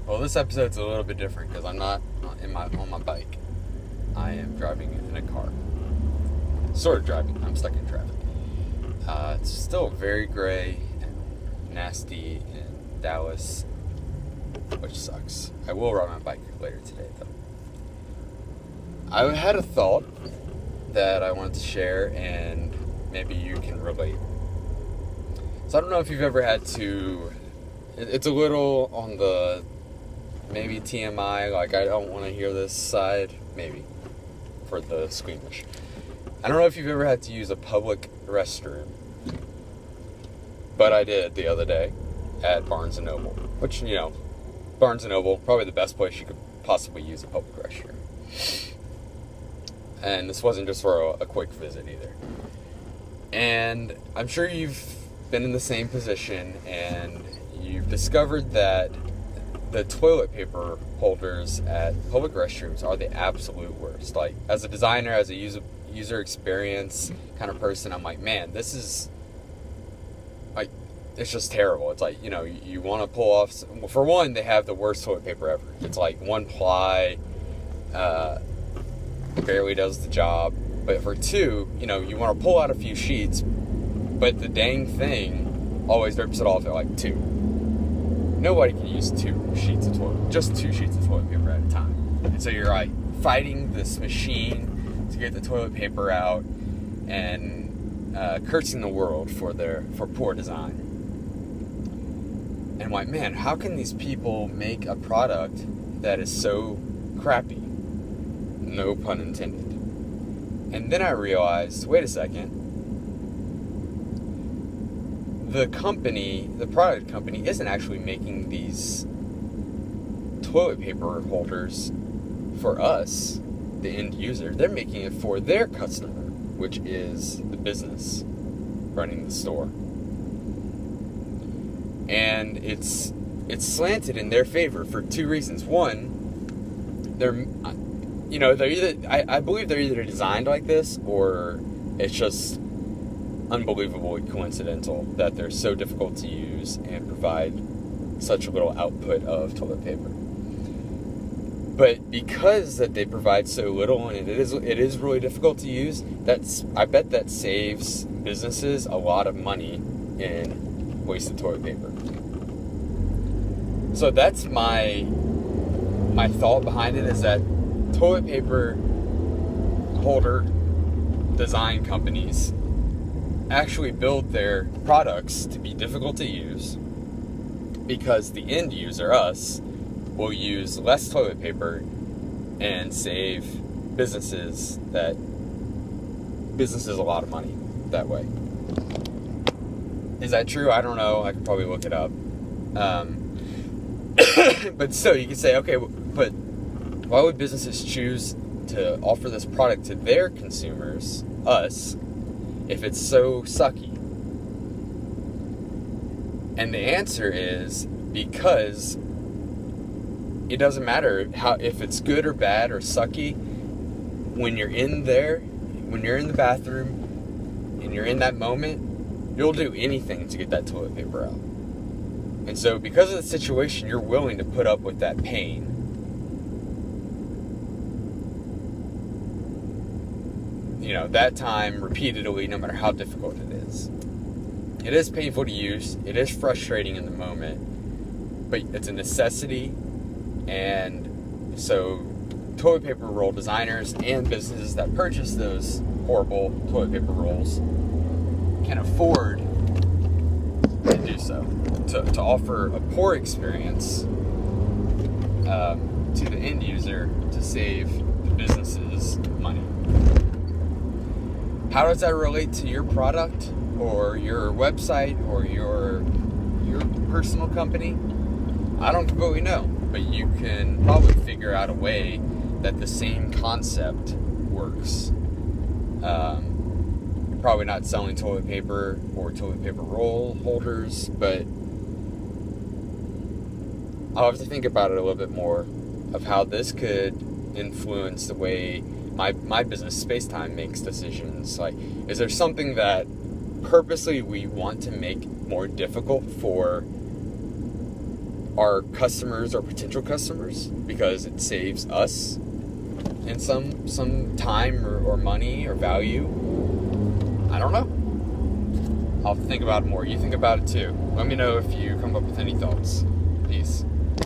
Well, this episode's a little bit different because I'm not on my bike. I am driving in a car. Sort of driving. I'm stuck in traffic. It's still very gray and nasty in Dallas, which sucks. I will ride my bike later today, though. I had a thought that I wanted to share, and maybe you can relate. So I don't know if you've ever had to... It's a little on the maybe TMI, like I don't want to hear this side, maybe, for the squeamish. I don't know if you've ever had to use a public restroom, but I did the other day at Barnes & Noble, which, Barnes & Noble, probably the best place you could possibly use a public restroom. And this wasn't just for a quick visit either. And I'm sure you've been in the same position and you've discovered that the toilet paper holders at public restrooms are the absolute worst. Like, as a designer, as a user experience kind of person, I'm like, man, this is, like, it's just terrible. It's like, you want to pull off, for one, they have the worst toilet paper ever. It's like one ply, barely does the job. But for two, you want to pull out a few sheets, but the dang thing always rips it off at like two. Nobody can use two sheets of toilet paper at a time. And so you're like fighting this machine to get the toilet paper out and cursing the world for poor design. And I'm like, man, how can these people make a product that is so crappy? No pun intended. And then I realized, wait a second, the product company isn't actually making these toilet paper holders for us, the end user. They're making it for their customer, which is the business running the store. And it's slanted in their favor for two reasons. One, they're either, I believe they're either designed like this, or it's just unbelievably coincidental that they're so difficult to use and provide such little output of toilet paper. But because that they provide so little and it is really difficult to use, I bet that saves businesses a lot of money in wasted toilet paper. So that's my thought behind it, is that toilet paper holder design companies actually build their products to be difficult to use because the end user, us, will use less toilet paper and save businesses a lot of money that way. Is that true? I don't know. I could probably look it up. But still, you could say, okay, but why would businesses choose to offer this product to their consumers, us, if it's so sucky? And the answer is because it doesn't matter if it's good or bad or sucky. When you're in the bathroom and you're in that moment, you'll do anything to get that toilet paper out. And so because of the situation, you're willing to put up with that pain. That time repeatedly, no matter how difficult it is. It is painful to use. It is frustrating in the moment, but it's a necessity. And so toilet paper roll designers and businesses that purchase those horrible toilet paper rolls can afford to do so, to offer a poor experience to the end user to save the businesses money. How does that relate to your product or your website or your personal company? I don't completely know, but you can probably figure out a way that the same concept works. Probably not selling toilet paper or toilet paper roll holders, but I'll have to think about it a little bit more of how this could influence the way my business, Spacetime, makes decisions. Like, is there something that purposely we want to make more difficult for our customers or potential customers because it saves us in some time or money or value. I don't know. I'll think about it more. You think about it too. Let me know if you come up with any thoughts. Peace.